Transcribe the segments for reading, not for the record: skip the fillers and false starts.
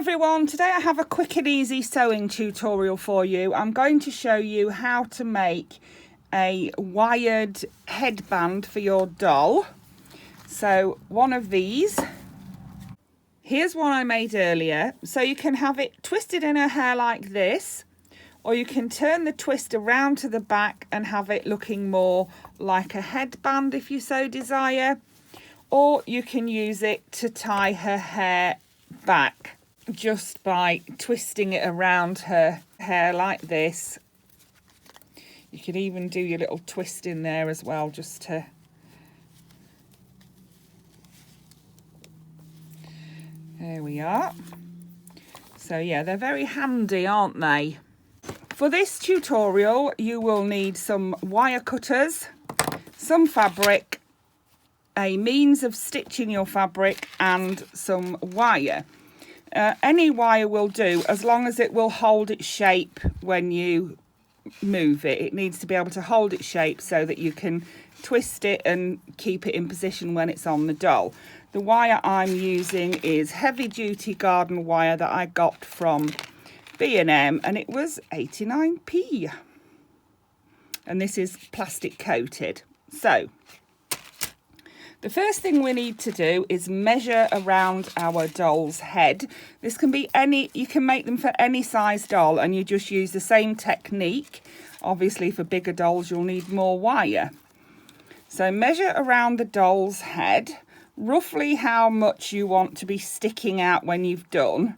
everyone, today I have a quick and easy sewing tutorial for you. I'm going to show you how to make a wired headband for your doll. So one of these, here's one I made earlier. So you can have it twisted in her hair like this, or you can turn the twist around to the back and have it looking more like a headband if you so desire, or you can use it to tie her hair back just by twisting it around her hair like this. You could even do your little twist in there as well, just to there we are. So yeah, they're very handy, aren't they? For this tutorial you will need some wire cutters, some fabric, a means of stitching your fabric, and some wire. Any wire will do, as long as it will hold its shape when you move it. It needs to be able to hold its shape so that you can twist it and keep it in position when it's on the doll. The wire I'm using is heavy duty garden wire that I got from B&M, and it was 89p. And this is plastic coated. So the first thing we need to do is measure around our doll's head. This can be any, you can make them for any size doll, and you just use the same technique. Obviously for bigger dolls you'll need more wire. So measure around the doll's head, roughly how much you want to be sticking out when you've done.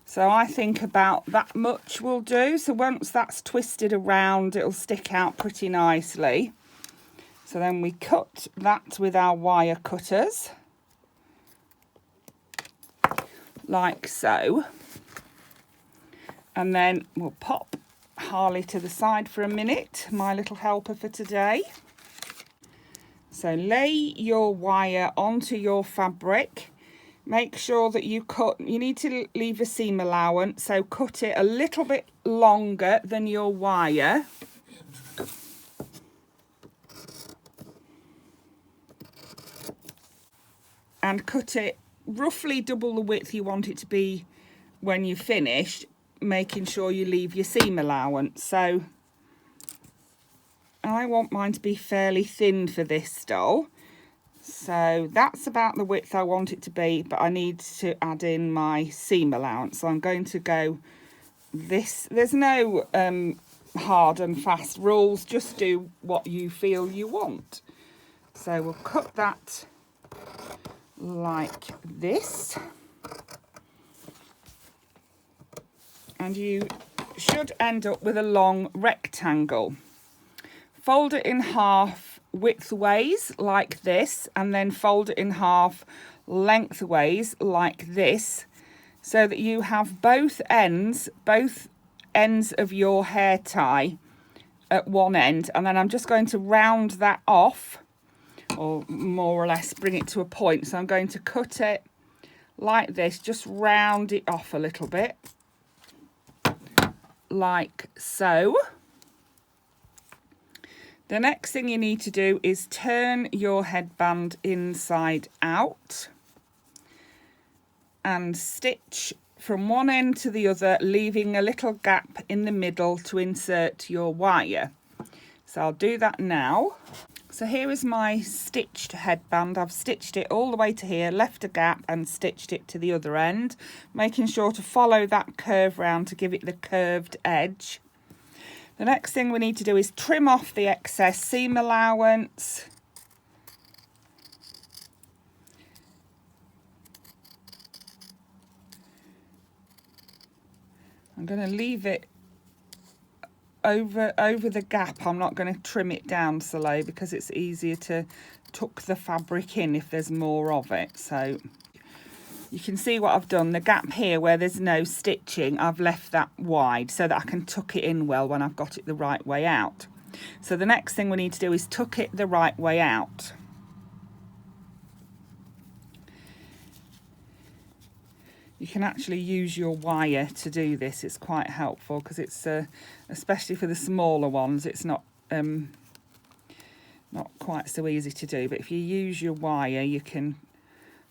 So I think about that much will do. So once that's twisted around, it'll stick out pretty nicely. So then we cut that with our wire cutters, like so. And then we'll pop Harley to the side for a minute, my little helper for today. So lay your wire onto your fabric. Make sure that you cut, you need to leave a seam allowance, so cut it a little bit longer than your wire. And cut it roughly double the width you want it to be when you're finished, making sure you leave your seam allowance. So I want mine to be fairly thin for this doll. So that's about the width I want it to be, but I need to add in my seam allowance. So I'm going to go this. There's no hard and fast rules, just do what you feel you want. So we'll cut that like this, and you should end up with a long rectangle. Fold it in half widthways like this, and then fold it in half lengthways like this, so that you have both ends of your hair tie at one end. And then I'm just going to round that off, or more or less bring it to a point. So I'm going to cut it like this, just round it off a little bit, like so. The next thing you need to do is turn your headband inside out and stitch from one end to the other, leaving a little gap in the middle to insert your wire. So I'll do that now. So here is my stitched headband. I've stitched it all the way to here, left a gap and stitched it to the other end, making sure to follow that curve round to give it the curved edge. The next thing we need to do is trim off the excess seam allowance. I'm going to leave it over the gap. I'm not going to trim it down so low because it's easier to tuck the fabric in if there's more of it. So you can see what I've done. The gap here where there's no stitching, I've left that wide so that I can tuck it in well when I've got it the right way out. So the next thing we need to do is tuck it the right way out. You can actually use your wire to do this. It's quite helpful because it's especially for the smaller ones, it's not quite so easy to do. But if you use your wire, you can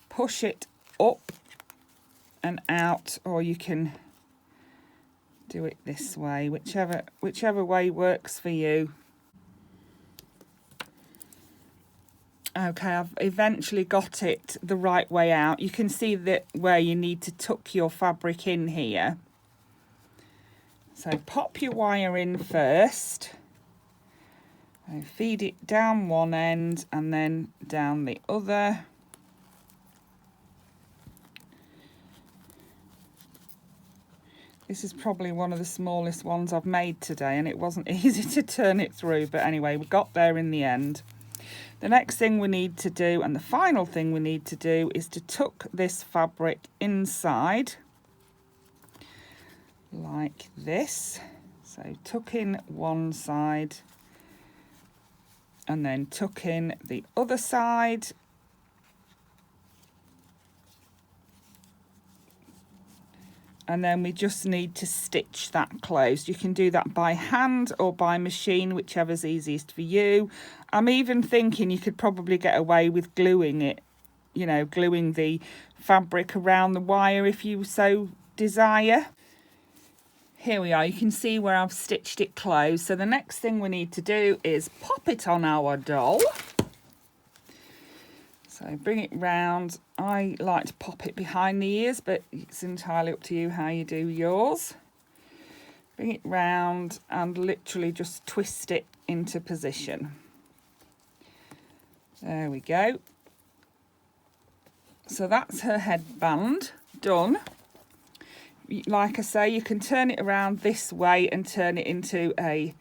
push it up and out, or you can do it this way, whichever way works for you. Okay, I've eventually got it the right way out. You can see that where you need to tuck your fabric in here. So pop your wire in first. And feed it down one end and then down the other. This is probably one of the smallest ones I've made today, and it wasn't easy to turn it through, but anyway, we got there in the end. The next thing we need to do, and the final thing we need to do, is to tuck this fabric inside like this. So tuck in one side and then tuck in the other side. And then we just need to stitch that closed. You can do that by hand or by machine, whichever's easiest for you. I'm even thinking you could probably get away with gluing it, you know, gluing the fabric around the wire if you so desire. Here we are, you can see where I've stitched it closed. So the next thing we need to do is pop it on our doll. So bring it round. I like to pop it behind the ears, but it's entirely up to you how you do yours. Bring it round and literally just twist it into position. There we go. So that's her headband done. Like I say, you can turn it around this way and turn it into a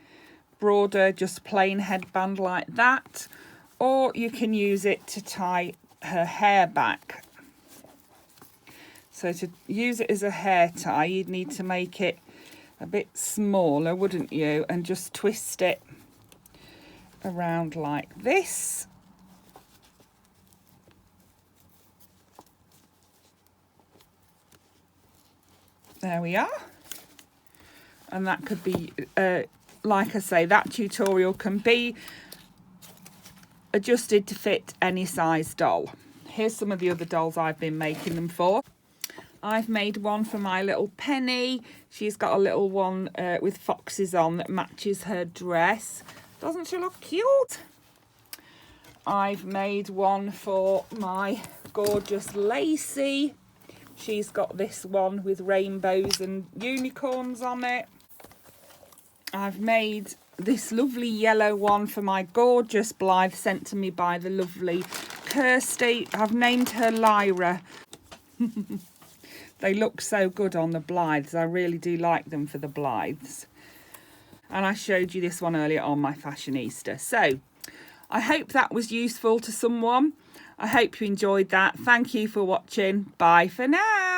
broader, just plain headband like that. Or you can use it to tie her hair back. So to use it as a hair tie, you'd need to make it a bit smaller, wouldn't you? And just twist it around like this. There we are. And that could be, like I say, that tutorial can be adjusted to fit any size doll. Here's some of the other dolls I've been making them for. I've made one for my little Penny. She's got a little one with foxes on that matches her dress. Doesn't she look cute? I've made one for my gorgeous Lacey. She's got this one with rainbows and unicorns on it. I've made this lovely yellow one for my gorgeous Blythe, sent to me by the lovely Kirsty. I've named her Lyra. They look so good on the Blythes. I really do like them for the Blythes. And I showed you this one earlier on my Fashionista. So I hope that was useful to someone. I hope you enjoyed that. Thank you for watching. Bye for now.